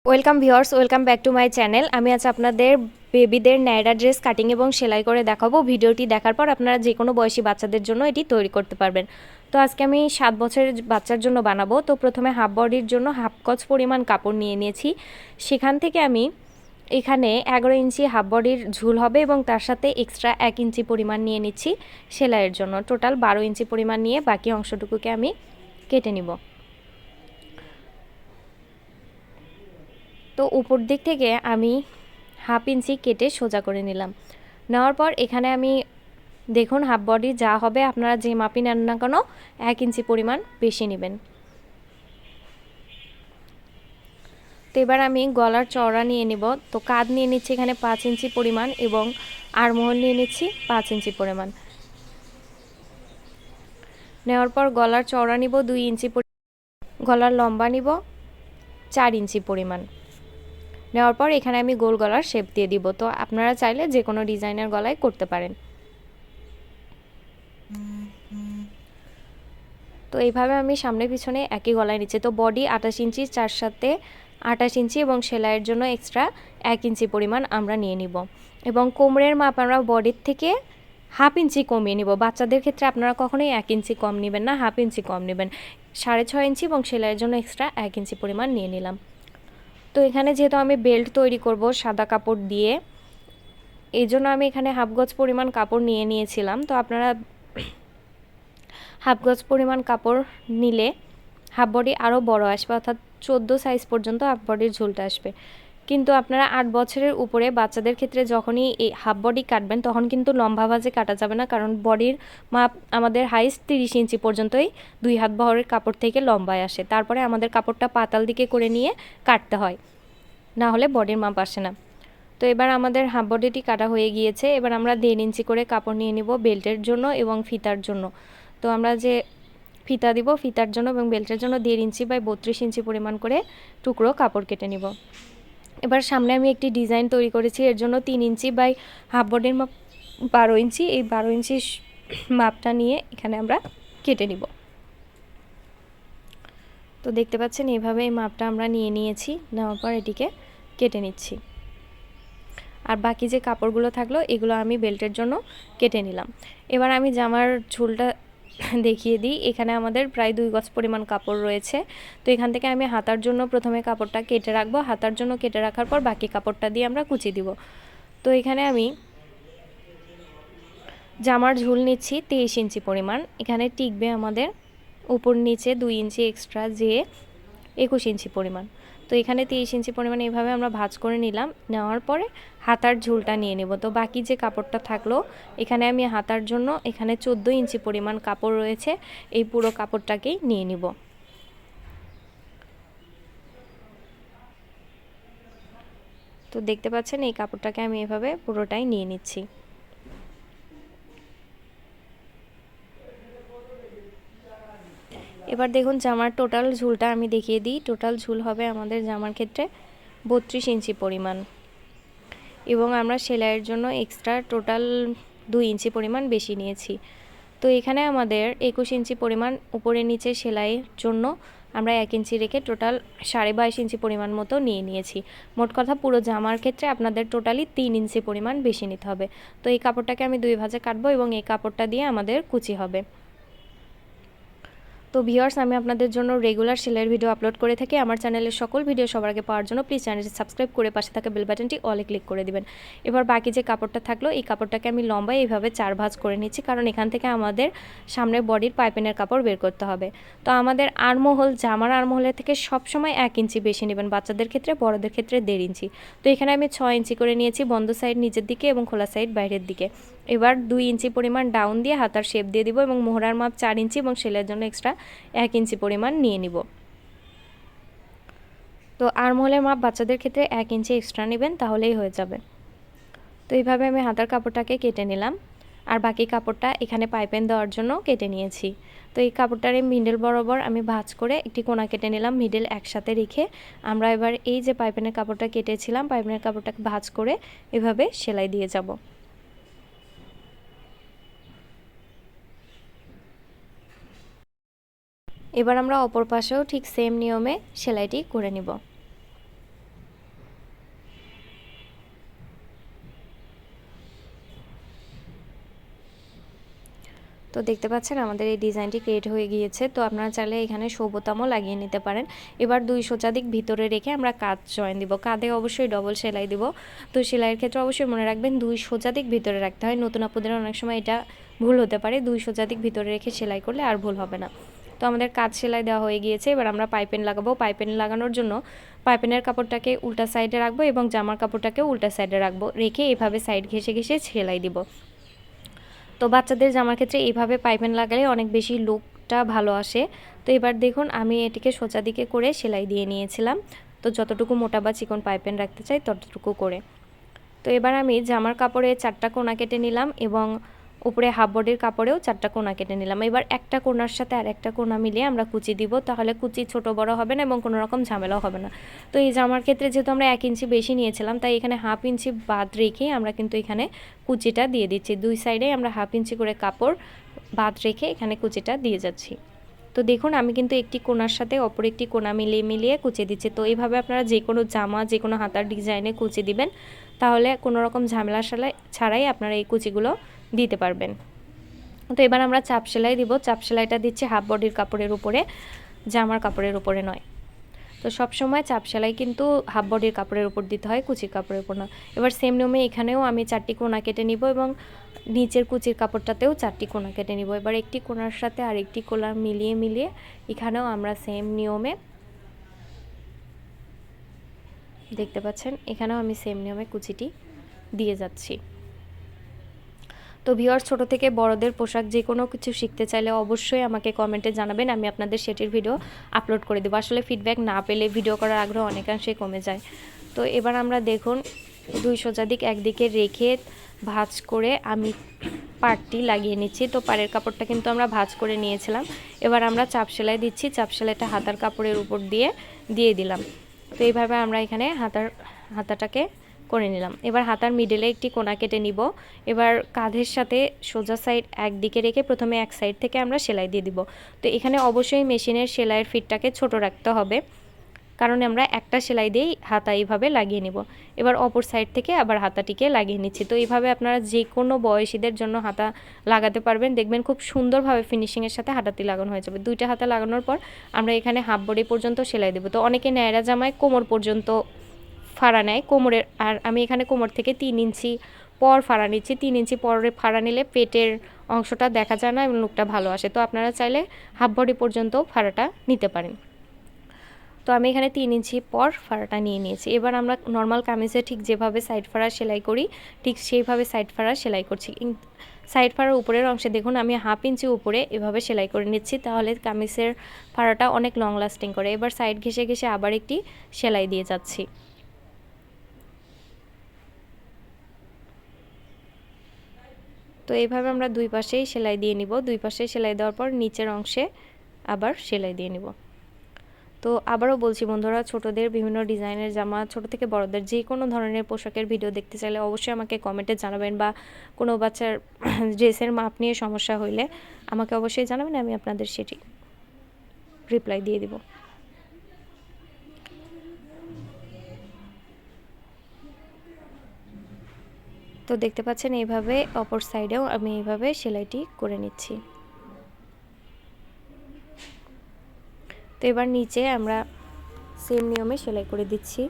Welcome viewers, welcome back to my channel. আমি আজ আপনাদের বেবিদের নায়রা ড্রেস কাটিং এবং সেলাই করে দেখাবো। ভিডিওটি দেখার পর আপনারা যে কোনো বয়সী বাচ্চাদের জন্য এটি তৈরি করতে পারবেন। তো আজকে আমি 7 বছরের বাচ্চার জন্য বানাবো। তো প্রথমে হাফ বডির জন্য হাফ গজ পরিমাণ কাপড় নিয়ে নিয়েছি। সেখান থেকে আমি এখানে 11 ইঞ্চি হাফ বডির ঝুল হবে এবং তার সাথে এক্সট্রা 1 ইঞ্চি পরিমাণ নিয়ে নিচ্ছি সেলাইয়ের জন্য। টোটাল 12 ইঞ্চি পরিমাণ নিয়ে বাকি অংশটুকুকে আমি কেটে নিব। তো উপর দিক থেকে আমি হাফ ইঞ্চি কেটে সোজা করে নিলাম। নেওয়ার পর এখানে আমি দেখুন হাফ বডি যা হবে আপনারা যে মাপই নেন না কেন 1 ইঞ্চি পরিমাণ বেশি নেবেন। তো এবার আমি গলার চওড়া নিয়ে নেব। তো কাঁধ নিয়ে নিচ্ছি এখানে 5 ইঞ্চি পরিমাণ এবং আরমোহল নিয়ে নিচ্ছি 5 ইঞ্চি পরিমাণ। নেওয়ার পর গলার চওড়া নিব 2 ইঞ্চি, গলার লম্বা নিব 4 ইঞ্চি পরিমাণ। নেওয়ার পর এখানে আমি গোল গলার শেপ দিয়ে দিব। তো আপনারা চাইলে যে কোনো ডিজাইনের গলায় করতে পারেন। তো এইভাবে আমি সামনে পিছনে একই গলায় নিচ্ছি। তো বডি 28 ইঞ্চি, 4 সাথে 28 ইঞ্চি এবং সেলাইয়ের জন্য এক্সট্রা 1 ইঞ্চি পরিমাণ আমরা নিয়ে নিব। এবং কোমরের মাপ আমরা বডির থেকে হাফ ইঞ্চি কমিয়ে নিব। বাচ্চাদের ক্ষেত্রে আপনারা কখনোই 1 ইঞ্চি কম নেবেন না, হাফ ইঞ্চি কম নেবেন। 6.5 ইঞ্চি এবং সেলাইয়ের জন্য এক্সট্রা 1 ইঞ্চি পরিমাণ নিয়ে নিলাম। তো এখানে যেহেতু আমি বেল্ট তৈরি করব সাদা কাপড় দিয়ে, এই জন্য আমি এখানে হাফ গজ পরিমাণ কাপড় নিয়ে নিয়েছিলাম। তো আপনারা হাফ গজ পরিমাণ কাপড় নিলে হাফ বডি আরও বড় আসবে, অর্থাৎ 14 সাইজ পর্যন্ত হাফ বডির ঝুলটা আসবে। কিন্তু আপনারা 8 বছরের উপরে বাচ্চাদের ক্ষেত্রে যখনই এই হাফ বডি কাটবেন তখন কিন্তু লম্বা ভাঁজে কাটা যাবে না, কারণ বডির মাপ আমাদের হাইস্ট 30 ইঞ্চি পর্যন্তই 2 হাত বহরের কাপড় থেকে লম্বায় আসে। তারপরে আমাদের কাপড়টা পাতাল দিকে করে নিয়ে কাটতে হয়, না হলে বডির মাপ আসে না। তো এবার আমাদের হাফ বডিটি কাটা হয়ে গিয়েছে। এবার আমরা 1.5 ইঞ্চি করে কাপড় নিয়ে নিব বেল্টের জন্য এবং ফিতার জন্য। তো আমরা যে ফিতা দিব, ফিতার জন্য এবং বেল্টের জন্য 1.5 ইঞ্চি বাই 32 ইঞ্চি পরিমাণ করে টুকরো কাপড় কেটে নিব। এবার সামনে আমি একটি ডিজাইন তৈরি করেছি, এর জন্য 3 ইঞ্চি বাই হাফ বডির মাপ 12 ইঞ্চি। এই 12 ইঞ্চি মাপটা নিয়ে এখানে আমরা কেটে নিব। তো দেখতে পাচ্ছেন এইভাবে এই মাপটা আমরা নিয়ে নিয়েছি। নেওয়ার পর এটিকে কেটে নিচ্ছি। আর বাকি যে কাপড়গুলো থাকলো এগুলো আমি বেল্টের জন্য কেটে নিলাম। এবার আমি জামার ঝুলটা দেখিয়ে দিই। এখানে আমাদের প্রায় 2 গজ পরিমাণ কাপড় রয়েছে। তো এখান থেকে আমি হাতার জন্য প্রথমে কাপড়টা কেটে রাখবো। হাতার জন্য কেটে রাখার পর বাকি কাপড়টা দিয়ে আমরা কুচি দিব। তো এখানে আমি জামার ঝুল নিচ্ছি 23 ইঞ্চি পরিমাণ। এখানে টিকবে আমাদের উপর নিচে 2 ইঞ্চি এক্সট্রা যে 21 ইঞ্চি পরিমাণ। তো এখানে 23 ইঞ্চি পরিমাণ এইভাবে আমরা ভাঁজ করে নিলাম। নেওয়ার পরে হাতার ঝুলটা নিয়ে নেব। তো বাকি যে কাপড়টা থাকলো এখানে আমি হাতার জন্য এখানে 14 ইঞ্চি পরিমাণ কাপড় রয়েছে, এই পুরো কাপড়টাকেই নিয়ে নিব। তো দেখতে পাচ্ছেন এই কাপড়টাকে আমি এভাবে পুরোটাই নিয়ে নিচ্ছি। এবার দেখুন জামার টোটাল ঝুলটা আমি দেখিয়ে দিই। টোটাল ঝুল হবে আমাদের জামার ক্ষেত্রে 32 ইঞ্চি পরিমাণ এবং আমরা সেলাইয়ের জন্য এক্সট্রা টোটাল 2 ইঞ্চি পরিমাণ বেশি নিয়েছি। তো এখানে আমাদের 21 ইঞ্চি পরিমাণ উপরে নিচে সেলাইয়ের জন্য আমরা 1 ইঞ্চি রেখে টোটাল 22.5 ইঞ্চি পরিমাণ মতো নিয়ে নিয়েছি। মোট কথা পুরো জামার ক্ষেত্রে আপনাদের টোটালি 3 ইঞ্চি পরিমাণ বেশি নিতে হবে। তো এই কাপড়টাকে আমি 2 ভাঁজে কাটবো এবং এই কাপড়টা দিয়ে আমাদের কুচি হবে। তো ভিউয়ার্স, আমি আপনাদের জন্য রেগুলার সেলাইয়ের ভিডিও আপলোড করে থাকি। আমার চ্যানেলের সকল ভিডিও সবার আগে পাওয়ার জন্য প্লিজ চ্যানেলটি সাবস্ক্রাইব করে পাশে থাকা বেল বাটনটি অলে ক্লিক করে দিবেন। এবার বাকি যে কাপড়টা থাকলো এই কাপড়টাকে আমি লম্বায় এইভাবে 4 ভাঁজ করে নিচ্ছি, কারণ এখান থেকে আমাদের সামনের বডির পাইপিনের কাপড় বের করতে হবে। তো আমাদের আরমহল, জামার আরমহলের থেকে সবসময় 1 ইঞ্চি বেশি নেবেন, বাচ্চাদের ক্ষেত্রে, বড়দের ক্ষেত্রে 1.5 ইঞ্চি। তো এখানে আমি 6 ইঞ্চি করে নিয়েছি, বন্ধ সাইড নিচের দিকে এবং খোলা সাইড বাইরের দিকে। এবার 2 ইঞ্চি পরিমাণ ডাউন দিয়ে হাতার শেপ দিয়ে দিব এবং মোহরার মাপ 4 ইঞ্চি এবং সেলাইয়ের জন্য এক্সট্রা 1 ইঞ্চি পরিমাণ নিয়ে নিব। তো আরমহলের মাপ বাচ্চাদের ক্ষেত্রে 1 ইঞ্চি এক্সট্রা নেবেন, তাহলেই হয়ে যাবে। তো এইভাবে আমি হাতার কাপড়টাকে কেটে নিলাম আর বাকি কাপড়টা এখানে পাইপেন দেওয়ার জন্য কেটে নিয়েছি। তো এই কাপড়টার মিডল বরাবর আমি ভাঁজ করে একটি কোনা কেটে নিলাম, মিডল একসাথে রেখে আমরা এবার এই যে পাইপেনের কাপড়টা কেটেছিলাম পাইপেনের কাপড়টাকে ভাঁজ করে এভাবে সেলাই দিয়ে যাব। এবার আমরা অপর পাশেও ঠিক সেম নিয়মে সেলাইটি করে নিব। তো দেখতে পাচ্ছেন আমাদের এই ডিজাইনটি ক্রিয়েট হয়ে গিয়েছে। তো আপনারা চাইলে এখানে ১৬ বোতামও লাগিয়ে নিতে পারেন। এবার ২ সোজা দিক ভিতরে রেখে আমরা কাঁধ জয়েন দিব। কাঁধে অবশ্যই ডবল সেলাই দিব। তো সেলাইয়ের ক্ষেত্রে অবশ্যই মনে রাখবেন ২ সোজা দিক ভিতরে রাখতে হয়। নতুন আপুদের অনেক সময় এটা ভুল হতে পারে। ২ সোজা দিক ভিতরে রেখে সেলাই করলে আর ভুল হবে না। তো আমাদের কাঁধ সেলাই দেওয়া হয়ে গিয়েছে। এবার আমরা পাইপিন লাগাবো। পাইপিন লাগানোর জন্য পাইপিনের কাপড়টাকে উল্টা সাইডে রাখবো এবং জামার কাপড়টাকেও উল্টা সাইডে রাখবো, রেখে এভাবে সাইড ঘেঁষে ঘেঁষে সেলাই দিব। তো বাচ্চাদের জামার ক্ষেত্রে এইভাবে পাইপিন লাগালে অনেক বেশি লুকটা ভালো আসে। তো এবার দেখুন আমি এটিকে সোজা দিকে করে সেলাই দিয়ে নিয়েছিলাম। তো যতটুকু মোটা বা চিকন পাইপিন রাখতে চাই ততটুকু করে। তো এবার আমি জামার কাপড়ে 4টা কোনা কেটে নিলাম এবং উপরে হাফ বডির কাপড়েও 4টা কোনা কেটে নিলাম। এবার একটা কোনার সাথে আর একটা কোনা মিলিয়ে আমরা কুচি দিব, তাহলে কুচি ছোট বড় হবে না এবং কোনো রকম ঝামেলাও হবে না। তো এই জামার ক্ষেত্রে যেহেতু আমরা 1 ইঞ্চি বেশি নিয়েছিলাম, তাই এখানে হাফ ইঞ্চি বাদ রেখে আমরা কিন্তু এখানে কুচিটা দিয়ে দিচ্ছি। 2 সাইডে আমরা হাফ ইঞ্চি করে কাপড় বাদ রেখে এখানে কুচিটা দিয়ে যাচ্ছি। তো দেখুন আমি কিন্তু একটি কোনার সাথে অপর একটি কোনা মিলিয়ে মিলিয়ে কুচি দিচ্ছি। তো এইভাবে আপনারা যে কোনো জামা যে কোনো হাতার ডিজাইনে কুচি দিবেন, তাহলে কোনো রকম ঝামেলা ছাড়াই আপনারা এই কুচিগুলো দিতে পারবেন। তো এবার আমরা চাপ সেলাই দিব। চাপ সেলাইটা দিচ্ছি হাফ বডির কাপড়ের উপরে, জামার কাপড়ের উপরে নয়। তো সব সময় চাপ সেলাই কিন্তু হাফ বডির কাপড়ের উপর দিতে হয়, কুচির কাপড়ের উপর না। এবার সেম নিয়মে এখানেও আমি 4টি কোনা কেটে নিব এবং নিচের কুচির কাপড়টাতেও 4টি কোনা কেটে নিব। এবার একটি কোনার সাথে আরেকটি কোনা মিলিয়ে মিলিয়ে এখানেও আমরা সেম নিয়মে, দেখতে পাচ্ছেন এখানেও আমি সেম নিয়মে কুচিটি দিয়ে যাচ্ছি। তো ভিউয়ার্স, ছোট থেকে বড়দের পোশাক যে কোনো কিছু শিখতে চাইলে অবশ্যই আমাকে কমেন্টে জানাবেন, আমি আপনাদের সেটির ভিডিও আপলোড করে দেবো। আসলে ফিডব্যাক না পেলে ভিডিও করার আগ্রহ অনেকাংশেই কমে যায়। তো এবার আমরা দেখুন 2 সোজা দিক একদিকে রেখে ভাঁজ করে আমি পাড়টি লাগিয়ে নিচ্ছি। তো পাড়ের কাপড়টা কিন্তু আমরা ভাঁজ করে নিয়েছিলাম। এবার আমরা চাপ সেলাই দিচ্ছি। চাপ সেলাইটা হাতার কাপড়ের উপর দিয়ে দিলাম। তো এইভাবে আমরা এখানে হাতাটাকে করে নিলাম। এবার হাতার মিডলে একটি কোনা কেটে নিব। এবার কাঁধের সাথে সোজা সাইড একদিকে রেখে প্রথমে এক সাইড থেকে আমরা সেলাই দিয়ে দিব। তো এখানে অবশ্যই মেশিনের সেলাইয়ের ফিটটাকে ছোট রাখতে হবে, কারণ আমরা একটা সেলাই দিয়েই হাতা এইভাবে লাগিয়ে নিব। এবার অপর সাইড থেকে আবার হাতাটিকে লাগিয়ে নিচ্ছি। তো এইভাবে আপনারা যে কোনো বয়সীদের জন্য হাতা লাগাতে পারবেন, দেখবেন খুব সুন্দরভাবে ফিনিশিংয়ের সাথে হাতাটি লাগানো হয়ে যাবে। 2টা হাতা লাগানোর পর আমরা এখানে হাফ বডি পর্যন্ত সেলাই দেব। তো অনেকে নায়রা জামায় কোমর পর্যন্ত ফাড়া নেয় কোমরের, আর আমি এখানে কোমর থেকে 3 ইঞ্চি পর ফাড়া নিচ্ছি। 3 ইঞ্চি পরে ফাড়া নিলে পেটের অংশটা দেখা যায় না এবং লুকটা ভালো আসে। তো আপনারা চাইলে হাফ বডি পর্যন্ত ফাড়াটা নিতে পারেন। তো আমি এখানে 3 ইঞ্চি পর ফাড়াটা নিয়ে নিয়েছি। এবার আমরা নর্মাল কামিজে ঠিক যেভাবে সাইড ফাড়া সেলাই করি, ঠিক সেইভাবে সাইড ফাড়া সেলাই করছি। সাইড ফাড়ার উপরের অংশে দেখুন আমি হাফ ইঞ্চি উপরে এভাবে সেলাই করে নিচ্ছি, তাহলে কামিজের ফাড়াটা অনেক লং লাস্টিং করে। এবার সাইড ঘেঁষে ঘেঁষে আবার একটি সেলাই দিয়ে যাচ্ছি। তো এইভাবে আমরা 2 পাশেই সেলাই দিয়ে নিব। 2 পাশে সেলাই দেওয়ার পর নিচের অংশে আবার সেলাই দিয়ে নিব। তো আবারও বলছি বন্ধুরা, ছোটদের বিভিন্ন ডিজাইনের জামা, ছোট থেকে বড়দের যে কোনো ধরনের পোশাকের ভিডিও দেখতে চাইলে অবশ্যই আমাকে কমেন্টে জানাবেন, বা কোনো বাচ্চার ড্রেসের মাপ নিয়ে সমস্যা হইলে আমাকে অবশ্যই জানাবেন, আমি আপনাদের সেটি রিপ্লাই দিয়ে দিব। তো দেখতে পাচ্ছেন এইভাবে অপর সাইডেও আমি এইভাবে সেলাইটি করে নিচ্ছি। তো এবার নিচে আমরা সেম নিয়মে সেলাই করে দিচ্ছি।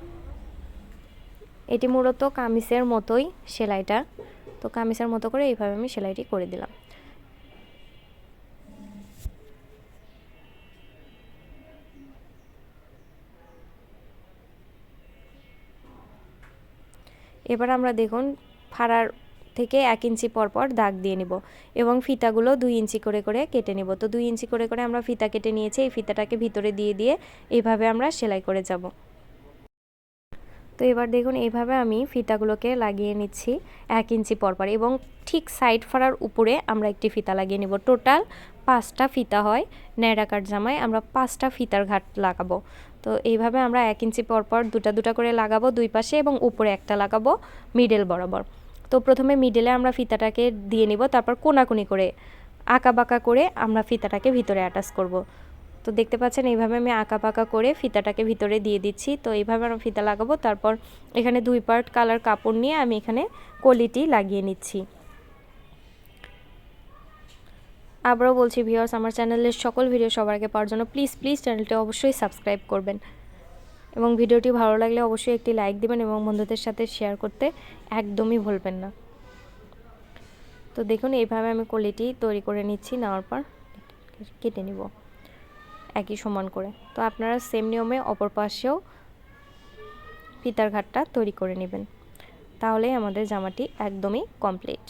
এটি মূলত কামিজের মতোই সেলাইটা। তো কামিজের মতো করে এইভাবে আমি সেলাইটি করে দিলাম। এবার আমরা দেখুন ফাড়ার থেকে 1 ইঞ্চি পর পর দাগ দিয়ে নিব এবং ফিতাগুলো 2 ইঞ্চি করে করে কেটে নিব। তো 2 ইঞ্চি করে করে আমরা ফিতা কেটে নিয়েছি। এই ফিতাটাকে ভিতরে দিয়ে দিয়ে এইভাবে আমরা সেলাই করে যাব। তো এবার দেখুন এইভাবে আমি ফিতাগুলোকে লাগিয়ে নিচ্ছি 1 ইঞ্চি পরপর, এবং ঠিক সাইড ফাড়ার উপরে আমরা একটি ফিতা লাগিয়ে নিব। টোটাল 5টা ফিতা হয় নায়রা কাট জামায়, আমরা 5টা ফিতার ঘাট লাগাবো। তো এইভাবে আমরা 1 ইঞ্চি পরপর দুটা দুটা করে লাগাবো 2 পাশে, এবং উপরে একটা লাগাবো মিডল বরাবর। তো প্রথমে মিডলে আমরা ফিতাটাকে দিয়ে নিব, তারপর কোনাকুনি করে আঁকা বাঁকা করে আমরা ফিতাটাকে ভিতরে অ্যাটাচ করব। তো দেখতে পাচ্ছেন এইভাবে আমি আঁকা পাকা করে ফিতাটাকে ভিতরে দিয়ে দিচ্ছি। তো এইভাবে আমরা ফিতা লাগাবো। তারপর এখানে 2 পার্ট কালার কাপড় নিয়ে আমি এখানে কলিটি লাগিয়ে নিচ্ছি। আবারও বলছি ভিউয়ার্স, আমার চ্যানেলের সকল ভিডিও সবার আগে পাওয়ার জন্য প্লিজ চ্যানেলটি অবশ্যই সাবস্ক্রাইব করবেন এবং ভিডিওটি ভালো লাগলে অবশ্যই একটি লাইক দিবেন এবং বন্ধুদের সাথে শেয়ার করতে একদমই ভুলবেন না। তো দেখুন এইভাবে আমি কলিটি তৈরি করে নিচ্ছি, নেওয়ার পর কেটে নিব একই সমান করে। তো আপনারা সেম নিয়মে অপর পাশেও ফিতার ঘাটটা তৈরি করে নেবেন, তাহলেই আমাদের জামাটি একদমই কমপ্লিট।